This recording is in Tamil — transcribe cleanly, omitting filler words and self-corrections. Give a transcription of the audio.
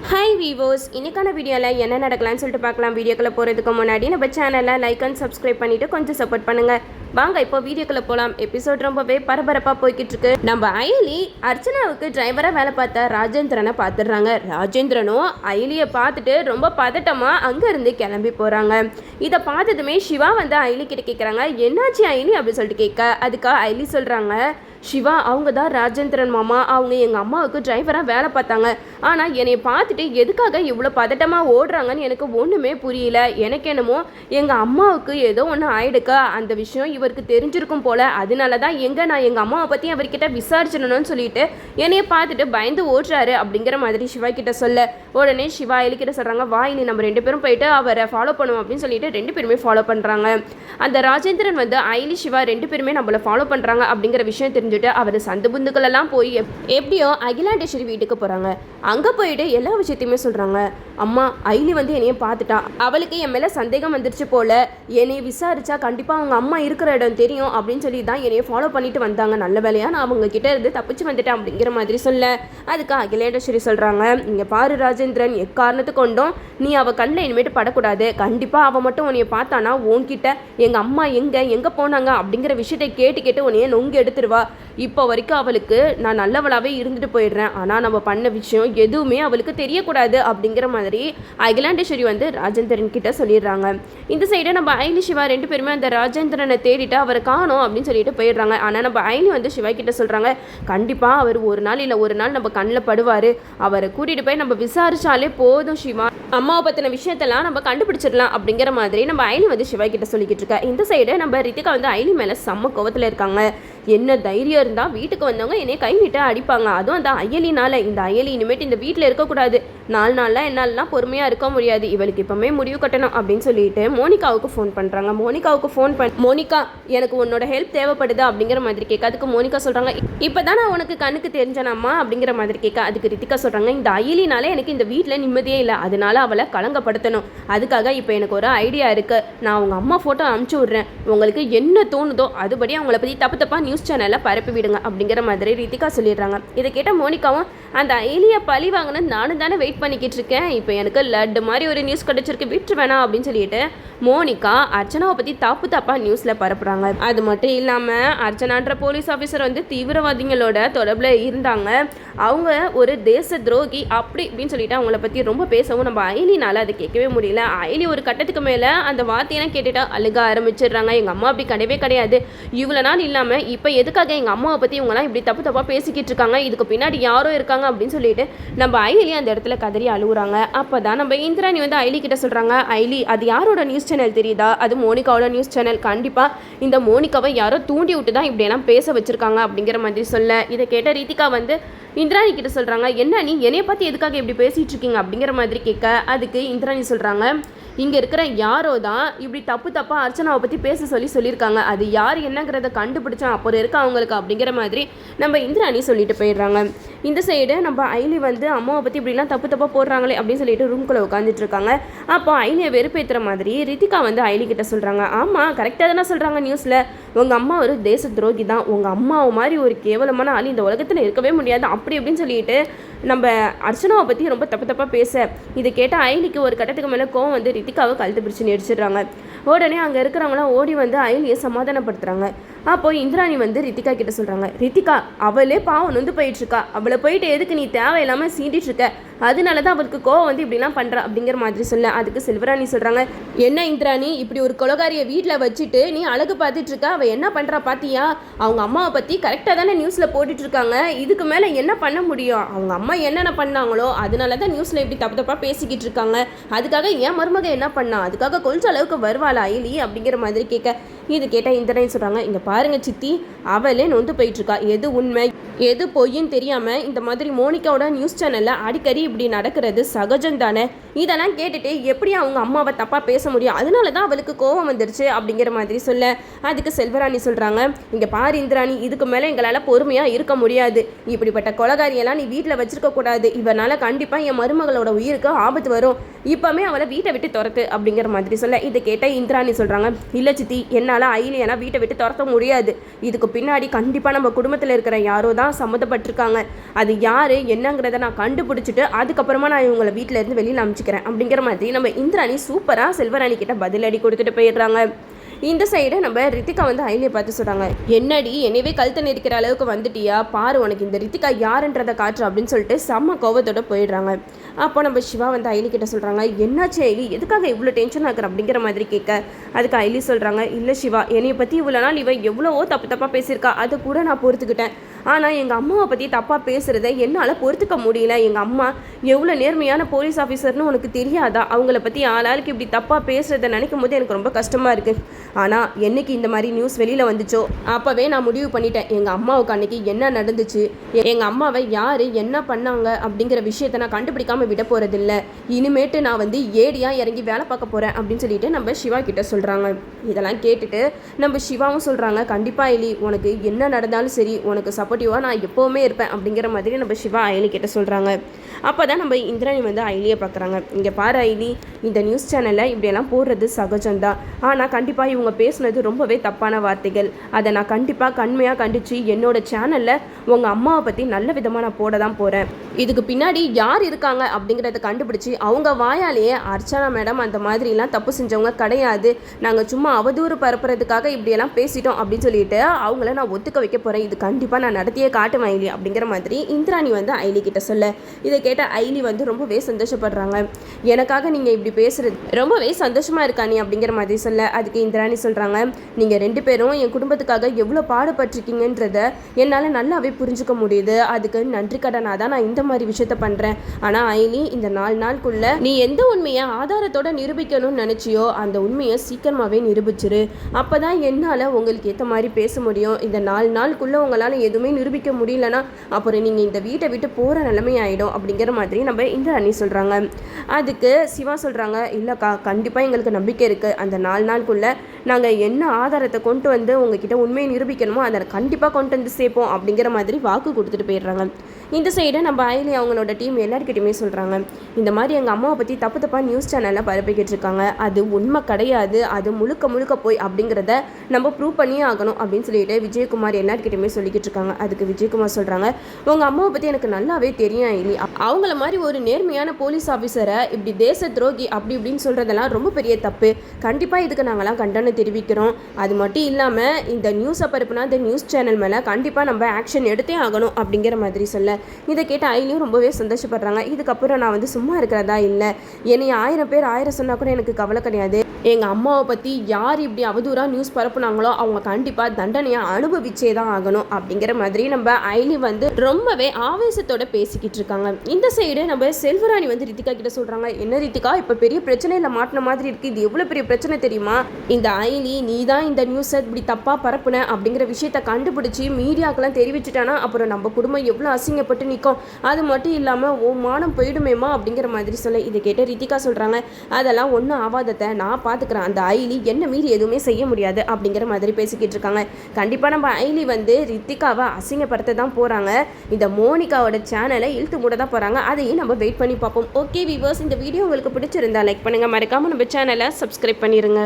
ஹாய் வீவோஸ், இன்னைக்கான வீடியோவில் என்ன நடக்கலாம்னு சொல்லிட்டு பார்க்கலாம். வீடியோக்குள்ளே போகிறதுக்கு முன்னாடி நம்ம சேனலில் லைக் அண்ட் சப்ஸ்கிரைப் பண்ணிவிட்டு கொஞ்சம் சப்போர்ட் பண்ணுங்கள். வாங்க இப்போ வீடியோக்குள்ளே போகலாம். எபிசோட் ரொம்பவே பரபரப்பாக போய்கிட்டு இருக்கு. நம்ம அயலி அர்ச்சனாவுக்கு டிரைவராக வேலை பார்த்த ராஜேந்திரனை பார்த்துடுறாங்க. ராஜேந்திரனும் அயலியை பார்த்துட்டு ரொம்ப பதட்டமாக அங்கேருந்து கிளம்பி போகிறாங்க. இதை பார்த்ததுமே சிவா வந்து அயலி கிட்ட கேட்குறாங்க, என்னாச்சு அயலி அப்படின்னு சொல்லிட்டு கேட்க, அதுக்காக அயலி சொல்கிறாங்க, சிவா அவங்க தான் ராஜேந்திரன் மாமா, அவங்க எங்கள் அம்மாவுக்கு டிரைவராக வேலை பார்த்தாங்க. ஆனால் என்னை பார்த்துட்டு எதுக்காக இவ்வளோ பதட்டமாக ஓடுறாங்கன்னு எனக்கு ஒன்றுமே புரியல. எனக்கு என்னமோ எங்கள் அம்மாவுக்கு ஏதோ ஒன்று ஆயிடுக்க, அந்த விஷயம் இவருக்கு தெரிஞ்சிருக்கும் போல். அதனால தான் நான் எங்கள் அம்மாவை பற்றி அவர்கிட்ட விசாரிச்சிடணும்னு சொல்லிட்டு என்னைய பார்த்துட்டு பயந்து ஓடுறாரு அப்படிங்கிற மாதிரி சிவா கிட்ட சொல்ல, உடனே சிவா எலிக்கிட்ட சொல்கிறாங்க, வா இனி நம்ம 2 பேரும் போயிட்டு அவரை ஃபாலோ பண்ணுவோம் அப்படின்னு சொல்லிட்டு 2 பேருமே ஃபாலோ பண்ணுறாங்க. அந்த ராஜேந்திரன் வந்து அயலி சிவா 2 பேருமே நம்மளை ஃபாலோ பண்ணுறாங்க அப்படிங்கிற விஷயம் தெரிஞ்சுட்டு அவர் சந்து புந்துக்களெல்லாம் போய் எப்படியோ அகிலாண்டேஸ்வரி வீட்டுக்கு போகிறாங்க. அங்கே போயிட்டு எல்லா விஷயத்தையுமே சொல்கிறாங்க. அம்மா, அயலி வந்து என்னைய பார்த்துட்டா, அவளுக்கு என் மேலே சந்தேகம் வந்துருச்சு போல, என்னைய விசாரிச்சா கண்டிப்பாக அவங்க அம்மா இருக்கிற இடம் தெரியும் அப்படின்னு சொல்லி தான் என்னைய ஃபாலோ பண்ணிட்டு வந்தாங்க. நல்ல வேலையாக நான் அவங்க கிட்ட இருந்து தப்பிச்சு வந்துட்டேன் அப்படிங்கிற மாதிரி சொல்ல, அதுக்கு அகிலேண்டேஸ்வரி சொல்கிறாங்க, இங்கே பாரு ராஜேந்திரன், எக்காரணத்துக்கு கொண்டும் நீ அவள் கண்ணில் இனிமேட்டு படக்கூடாது. கண்டிப்பாக அவள் மட்டும் உன்னைய பார்த்தானா உன்கிட்ட எங்கள் அம்மா எங்கே போனாங்க அப்படிங்கிற விஷயத்தை கேட்டு உன்னைய நொங்கு எடுத்துருவா. இப்போ வரைக்கும் அவளுக்கு நான் நல்லவளாகவே இருந்துட்டு போயிடுறேன், ஆனால் நம்ம பண்ண விஷயம் எதுவுமே அவளுக்கு தெரியக்கூடாது அப்படிங்கிற மாதிரி அகிலாண்டேஸ்வரி வந்து ராஜேந்திரன் கிட்ட சொல்லிடுறாங்க. இந்த சைடு நம்ம அயலி சிவா 2 பேருமே அந்த ராஜேந்திரனை தேடிட்டு அவரை காணோம் அப்படின்னு சொல்லிட்டு போயிடுறாங்க. ஆனால் நம்ம அயலி வந்து சிவா கிட்ட சொல்கிறாங்க, கண்டிப்பாக அவர் ஒரு நாள் இல்லை ஒரு நாள் நம்ம கண்ணில் படுவார், அவரை கூட்டிகிட்டு போய் நம்ம விசாரிச்சாலே போதும் சிவா, அம்மாவை பற்றின விஷயத்தெல்லாம் நம்ம கண்டுபிடிச்சிடலாம் அப்படிங்கிற மாதிரி நம்ம அயலி வந்து சிவா கிட்ட சொல்லிக்கிட்டு இருக்கா. இந்த சைடு நம்ம ரித்திகா வந்து அயலி மேலே செம்ம கோவத்தில் இருக்காங்க. என்ன தைரியம் இருந்தால் வீட்டுக்கு வந்தவங்க என்னை கை நீட்ட அடிப்பாங்க, அதுவும் அந்த அயலினால. இந்த அயலி இனிமேட்டு இந்த வீட்டில் இருக்கக்கூடாது, 4 நாளில் என்னாலலாம் பொறுமையாக இருக்க முடியாது, இவளுக்கு இப்போமே முடிவு கட்டணும் அப்படின்னு சொல்லிட்டு மோனிகாவுக்கு ஃபோன் பண்ணுறாங்க. மோனிகாவுக்கு ஃபோன் மோனிகா, எனக்கு உன்னோட ஹெல்ப் தேவைப்படுது அப்படிங்கிற மாதிரி கேட்க, அதுக்கு மோனிகா சொல்கிறாங்க, இப்போ தான் நான் உனக்கு கண்ணுக்கு தெரிஞ்சனம்மா அப்படிங்கிற மாதிரி கேட்க, அதுக்கு ரித்திகா சொல்கிறாங்க, இந்த அயலினால எனக்கு இந்த வீட்டில் நிம்மதியே இல்லை, அதனால அவளை களங்கப்படுத்தணும். அதுக்காக இப்போ எனக்கு ஒரு ஐடியா இருக்குது, நான் அவங்க அம்மா ஃபோட்டோ அனுப்பிச்சி விட்றேன், உங்களுக்கு என்ன தோணுதோ அதுபடி அவங்கள பற்றி தப்பாக நியூஸ் சேனலில் பரப்பி விடுங்க அப்படிங்கிற மாதிரி ரித்திகா சொல்லிடுறாங்க. இதை கேட்ட மோனிகாவும், அந்த அயலியை பழி வாங்கணும்னு நானும் தானே வெயிட் பண்ணிக்கிட்டு இருக்கேன், இப்போ எனக்கு லட்டு மாதிரி ஒரு நியூஸ் கிடச்சிருக்கு, விட்டு வேணாம் அப்படின்னு சொல்லிட்டு மோனிகா அர்ச்சனாவை பற்றி தப்பாக நியூஸில் பரப்புகிறாங்க. அது மட்டும் இல்லாமல் அர்ச்சனான்ற போலீஸ் ஆஃபீஸர் வந்து தீவிரவாதிகளோட தொடர்பில் இருந்தாங்க, அவங்க ஒரு தேச துரோகி அப்படி இப்படின்னு சொல்லிட்டு அவங்கள பற்றி ரொம்ப பேசவும் நம்ம அயலினால் அதை கேட்கவே முடியல. அயலி ஒரு கட்டத்துக்கு மேலே அந்த வார்த்தையெல்லாம் கேட்டுட்டா அழுக ஆரம்பிச்சிடுறாங்க. எங்கள் அம்மா அப்படி கிடையவே கிடையாது, இவ்வளோ நாள் இல்லாமல் இப்போ எதுக்காக எங்கள் அம்மாவை பற்றி இவங்களாம் இப்படி தப்பாக பேசிக்கிட்டு இருக்காங்க, இதுக்கு பின்னாடி யாரோ இருக்காங்க அப்படின்னு சொல்லிட்டு நம்ம அயலி அந்த இடத்துல கதறி அழுகுறாங்க. அப்போ தான் நம்ம இந்திராணி வந்து அயலி கிட்ட சொல்கிறாங்க, அயலி அது யாரோட நியூஸ் சேனல் தெரியுதா, அது மோனிகாவோட நியூஸ் சேனல், கண்டிப்பாக இந்த மோனிகாவை யாரோ தூண்டி விட்டு தான் இப்படியெல்லாம் பேச வச்சுருக்காங்க அப்படிங்கிற மாதிரி சொல்ல, இதை கேட்ட ரித்திகா வந்து இந்திராணி கிட்ட சொல்கிறாங்க, என்ன நீ என்னைய பார்த்து எதுக்காக இப்படி பேசிகிட்டு இருக்கீங்க அப்படிங்கிற மாதிரி கேட்க, அதுக்கு இந்திராணி சொல்கிறாங்க, இங்கே இருக்கிற யாரோ தான் இப்படி தப்பாக அர்ச்சனாவை பற்றி சொல்லியிருக்காங்க, அது யார் என்னங்கிறத கண்டுபிடிச்சா அப்புறம் இருக்க அவங்களுக்கு அப்படிங்கிற மாதிரி நம்ம இந்திராணி சொல்லிட்டு போயிடுறாங்க. இந்த சைடு நம்ம அயலி வந்து அம்மாவை பற்றி இப்படிலாம் தப்பாக போடுறாங்களே அப்படின்னு சொல்லிட்டு ரூம்குள்ளே உட்காந்துட்டு இருக்காங்க. அப்போ அயலியை வெறுப்பேற்றுற மாதிரி ரித்திகா வந்து அயலி கிட்ட சொல்கிறாங்க, ஆமாம் கரெக்டாக தானே சொல்கிறாங்க நியூஸில், உங்கள் அம்மா ஒரு தேச துரோகி தான், உங்கள் அம்மாவை மாதிரி ஒரு கேவலமான ஆள் இந்த உலகத்தில் இருக்கவே முடியாது அப்படி அப்படின்னு சொல்லிட்டு நம்ம அர்ச்சனாவை பற்றி ரொம்ப தப்பாக பேச, இதை கேட்ட அயலிக்கு ஒரு கட்டத்துக்கு மேலே கோவம் வந்து ரித்திகாவை கழுத்து பிடிச்சி நெரிச்சிடுறாங்க. உடனே அங்கே இருக்கிறவங்களாம் ஓடி வந்து அயலியை சமாதானப்படுத்துகிறாங்க. அப்போ இந்திராணி வந்து ரித்திகா கிட்ட சொல்கிறாங்க, ரித்திகா அவளே பாவம் நொந்து போயிட்டுருக்கா, அவளை போயிட்டு எதுக்கு நீ தேவையில்லாமல் சீண்டிட்டு இருக்க, அதனால தான் அவளுக்கு கோவம் வந்து இப்படிலாம் பண்ணுறா அப்படிங்கிற மாதிரி சொல்ல, அதுக்கு செல்வராணி சொல்கிறாங்க, என்ன இந்திராணி இப்படி ஒரு கொலகாரியை வீட்டில் வச்சுட்டு நீ அழகு பார்த்துட்டு இருக்க, அவள் என்ன பண்ணுறா பார்த்தியா, அவங்க அம்மாவை பற்றி கரெக்டாக தானே நியூஸில் போட்டுட்ருக்காங்க, இதுக்கு மேலே என்ன பண்ண முடியும், அவங்க அம்மா என்னென்ன பண்ணாங்களோ அதனால தான் நியூஸில் இப்படி தப்பாக பேசிக்கிட்டு இருக்காங்க, அதுக்காக என் மருமக என்ன பண்ணா, அதுக்காக கொஞ்சம் அளவுக்கு வருவாளா அயலி அப்படிங்கிற மாதிரி கேட்க, இது கேட்டால் இந்திராணி சொல்கிறாங்க, இங்கே பாருங்க சித்தி, அவளே நொந்து போயிட்டுருக்கா, எது உண்மை எது பொய்ன்னு தெரியாமல் இந்த மாதிரி மோனிகாவோட நியூஸ் சேனலில் அடிக்கடி இப்படி நடக்கிறது சகஜம் தானே, இதெல்லாம் கேட்டுட்டு எப்படி அவங்க அம்மாவை தப்பாக பேச முடியும், அதனால தான் அவளுக்கு கோவம் வந்துருச்சு அப்படிங்கிற மாதிரி சொல்ல, அதுக்கு செல்வராணி சொல்கிறாங்க, இங்கே பாரு இந்திராணி, இதுக்கு மேலே எங்களால் பொறுமையாக இருக்க முடியாது. இப்படிப்பட்ட கொலகாரியெல்லாம் நீ வீட்டில் வச்சிருக்க கூடாது. இவனால் கண்டிப்பாக என் மருமகளோட உயிருக்கு ஆபத்து வரும். இப்போமே அவளை வீட்டை விட்டு துரத்து அப்படிங்கிற மாதிரி சொல்ல, இதை கேட்ட இந்திராணி சொல்கிறாங்க, இல்லை சித்தி, என்னால் ஐலியெல்லாம் வீட்டை விட்டு துரத்த முடியாது. இதுக்கு பின்னாடி கண்டிப்பாக நம்ம குடும்பத்தில் இருக்கிற யாரோ தான் சம்மந்தப்பட்டிருக்காங்க. அது யார் என்னங்கிறத நான் கண்டுபிடிச்சிட்டு அதுக்கப்புறமா நான் இவங்களை வீட்டில் இருந்து வெளியில் அனுப்பிச்சிக்கிறேன் அப்படிங்கிற மாதிரி நம்ம இந்திராணி சூப்பராக செல்வராணி கிட்ட பதிலடி கொடுத்துட்டு போயிடுறாங்க. இந்த சைடு நம்ம ரித்திகா வந்து ஐலியை பார்த்து சொல்கிறாங்க, என்னடி என்னவே கழுத்தை நெரிக்கிற அளவுக்கு வந்துட்டியா, பாரு உனக்கு இந்த ரித்திகா யாருன்றதை காற்று அப்படின்னு சொல்லிட்டு செம்ம கோவத்தோட போயிடுறாங்க. அப்போ நம்ம சிவா வந்து ஐலி கிட்ட சொல்கிறாங்க, என்னாச்சு ஐலி, எதுக்காக இவ்வளோ டென்ஷன் ஆகுற அப்படிங்கிற மாதிரி கேட்க, அதுக்கு ஐலி சொல்கிறாங்க, இல்லை சிவா, என்னையை பற்றி இவ்வளோ நாள் இவன் எவ்வளவோ தப்பாக பேசியிருக்கா, அதை கூட நான் பொறுத்துக்கிட்டேன். ஆனால் எங்கள் அம்மாவை பற்றி தப்பாக பேசுகிறத என்னால் பொறுத்துக்க முடியல. எங்கள் அம்மா எவ்வளோ நேர்மையான போலீஸ் ஆஃபீஸர்னு உனக்கு தெரியாதா, அவங்கள பற்றி ஆளாளுக்கு இப்படி தப்பாக பேசுகிறத நினைக்கும் போது எனக்கு ரொம்ப கஷ்டமாக இருக்குது. ஆனால் என்னைக்கு இந்த மாதிரி நியூஸ் வெளியில் வந்துச்சோ அப்போவே நான் முடிவு பண்ணிட்டேன், எங்கள் அம்மாவுக்கு அன்றைக்கி என்ன நடந்துச்சு, எங்கள் அம்மாவை யார் என்ன பண்ணாங்க அப்படிங்கிற விஷயத்தை நான் கண்டுபிடிக்காமல் விட போகிறதில்ல. இனிமேட்டு நான் வந்து ஏடியாக இறங்கி வேலை பார்க்க போகிறேன் அப்படின்னு சொல்லிட்டு நம்ம சிவா கிட்ட சொல்கிறாங்க. இதெல்லாம் கேட்டுட்டு நம்ம சிவாவும் சொல்கிறாங்க, கண்டிப்பாக ஐலி, உனக்கு என்ன நடந்தாலும் சரி, உனக்கு சப்போர்ட்டிவாக நான் எப்போவுமே இருப்பேன் அப்படிங்கிற மாதிரி நம்ம சிவா ஐலி கிட்ட சொல்கிறாங்க. அப்போ தான் நம்ம இந்திராணி வந்து ஐலியை பார்க்குறாங்க. இங்கே பாரு ஐலி, இந்த நியூஸ் சேனலில் இப்படியெல்லாம் போடுறது சகஜம்தான். ஆனால் கண்டிப்பாக இவங்க பேசுனது ரொம்பவே தப்பான வார்த்தைகள். அதை நான் கண்டிப்பாக கண்மையாக கண்டித்து என்னோட சேனலில் உங்கள் அம்மாவை பற்றி நல்ல விதமாக நான் போட தான் போகிறேன். இதுக்கு பின்னாடி யார் இருக்காங்க அப்படிங்கிறத கண்டுபிடிச்சி அவங்க வாயாலேயே அர்ச்சனா மேடம் அந்த மாதிரிலாம் தப்பு செஞ்சவங்க கிடையாது, நாங்கள் சும்மா அவதூறு பரப்புறதுக்காக இப்படியெல்லாம் பேசிட்டோம் அப்படின்னு சொல்லிட்டு அவங்கள நான் ஒத்துக்க வைக்க போகிறேன். இது கண்டிப்பாக நான் நடத்தியே காட்டுவேன் ஐலி அப்படிங்கிற மாதிரி இந்திராணி வந்து ஐலி கிட்ட சொல்ல, இதை கேட்ட ஐலி வந்து ரொம்பவே சந்தோஷப்படுறாங்க. எனக்காக நீங்கள் இப்படி பேசுகிறது ரொம்பவே சந்தோஷமாக இருக்கா நீ அப்படிங்கிற மாதிரி சொல்ல, அதுக்கு இந்திராணி சொல்கிறாங்க, நீங்கள் 2 பேரும் என் குடும்பத்துக்காக எவ்வளோ பாடுபட்டிருக்கீங்கன்றத என்னால் நல்லாவே புரிஞ்சுக்க முடியுது. அதுக்கு நன்றி கடனாக தான் நான் இந்த மாதிரி விஷயத்த பண்ணுறேன். ஆனால் ஐலி, இந்த 4 நாளுக்குள்ளே நீ எந்த உண்மையை ஆதாரத்தோடு நிரூபிக்கணும்னு நினச்சியோ அந்த உண்மையை சீக்கிரமாகவே நிரூபிச்சிரு. அப்போ தான் என்னால் உங்களுக்கு ஏற்ற மாதிரி பேச முடியும். இந்த 4 நாளுக்குள்ளே உங்களால் எதுவுமே நிரூபிக்க முடியலன்னா அப்புறம் நீங்கள் இந்த வீட்டை விட்டு போகிற நிலைமை ஆகிடும் அப்படிங்கிற மாதிரி நம்ம இந்திராணி சொல்கிறாங்க. அதுக்கு சிவா சொல்கிறாங்க, இல்லைக்கா, கண்டிப்பாக எங்களுக்கு நம்பிக்கை இருக்குது. அந்த 4 நாளுக்குள்ளே நாங்கள் என்ன ஆதாரத்தை கொண்டு வந்து உங்ககிட்ட உண்மையை நிரூபிக்கணுமோ அதை கண்டிப்பாக கொண்டு வந்து சேர்ப்போம் அப்படிங்கிற மாதிரி வாக்கு கொடுத்துட்டு போயிடுறாங்க. இந்த சைடு நம்ம ஐலி அவங்களோட டீம் எல்லாருக்கிட்டையுமே சொல்கிறாங்க, இந்த மாதிரி எங்கள் அம்மாவை பற்றி தப்பாக நியூஸ் சேனலில் பரப்பிக்கிட்டு இருக்காங்க, அது உண்மை கிடையாது, அது முழுக்க போய் அப்படிங்கிறத நம்ம ப்ரூவ் பண்ணியே ஆகணும் அப்படின்னு சொல்லிட்டு விஜயகுமார் எல்லாருக்கிட்டையுமே சொல்லிக்கிட்டு இருக்காங்க. அதுக்கு விஜயகுமார் சொல்கிறாங்க, உங்கள் அம்மாவை பற்றி எனக்கு நல்லாவே தெரியும் ஐலி, அவங்கள மாதிரி ஒரு நேர்மையான போலீஸ் ஆஃபீஸரை இப்படி தேச துரோகி அப்படி இப்படின்னு சொல்கிறதெல்லாம் ரொம்ப பெரிய தப்பு. கண்டிப்பாக இதுக்கு நாங்கள்லாம் கண்டனம் தெரிவிக்கிறோம். அது மட்டும் இல்லாமல் இந்த நியூஸை பரப்புனா இந்த நியூஸ் சேனல் மேலே கண்டிப்பாக நம்ம ஆக்ஷன் எடுத்தே ஆகணும் அப்படிங்கிற மாதிரி சொல்ல, இதை கேட்ட ஐலியும் ரொம்பவே சந்தோஷப்படுறாங்க. இதுக்கப்புறம் நான் வந்து சும்மா இருக்கிறதா இல்லை, என்னை 1000 பேர் 1000 சொன்னால் கூட எனக்கு கவலை கிடையாது. எங்கள் அம்மாவை பற்றி யார் இப்படி அவதூறாக நியூஸ் பரப்புனாங்களோ அவங்க கண்டிப்பாக தண்டனையை அனுபவிச்சே தான் ஆகணும் அப்படிங்கிற மாதிரி நம்ம ஐலி வந்து ரொம்பவே ஆவேசத்தோட பேசிக்கிட்டு இருக்காங்க. இந்த சைடு நம்ம செல்வராணி வந்து ரித்திகா கிட்ட சொல்கிறாங்க, என்ன ரித்திகா, இப்போ பெரிய பிரச்சனையில் மாட்டின மாதிரி இருக்குது, இது எவ்வளோ பெரிய பிரச்சனை தெரியுமா, இந்த ஐலி நீ தான் இந்த நியூஸை இப்படி தப்பாக பரப்புன அப்படிங்கிற விஷயத்தை கண்டுபிடிச்சி மீடியாக்கெல்லாம் தெரிவிச்சுட்டானா அப்புறம் நம்ம குடும்பம் எவ்வளோ அசிங்கப்பட்டு நிற்கும், அது மட்டும் இல்லாமல் ஓ மானம் போயிடுமேமா அப்படிங்கிற மாதிரி சொல்ல, இதை கேட்ட ரித்திகா சொல்கிறாங்க, அதெல்லாம் ஒன்றும் ஆவாதத்தை நான் பார்த்துக்கிறேன், அந்த ஐலி என்ன மீறி எதுவுமே செய்ய முடியாது அப்படிங்கிற மாதிரி பேசிக்கிட்டு இருக்காங்க. கண்டிப்பாக நம்ம ஐலி வந்து ரித்திகாவை அசிங்கப்படுத்த தான் போகிறாங்க, இந்த மோனிகாவோட சேனலை இழுத்து மூட தான் போகிறாங்க, அதையும் நம்ம வெயிட் பண்ணி பார்ப்போம். ஓகே வீவர்ஸ், இந்த வீடியோ உங்களுக்கு பிடிச்சிருந்தா லைக் பண்ணுங்கள், மறக்காமல் நம்ம சேனலை சப்ஸ்கிரைப் பண்ணிடுங்க.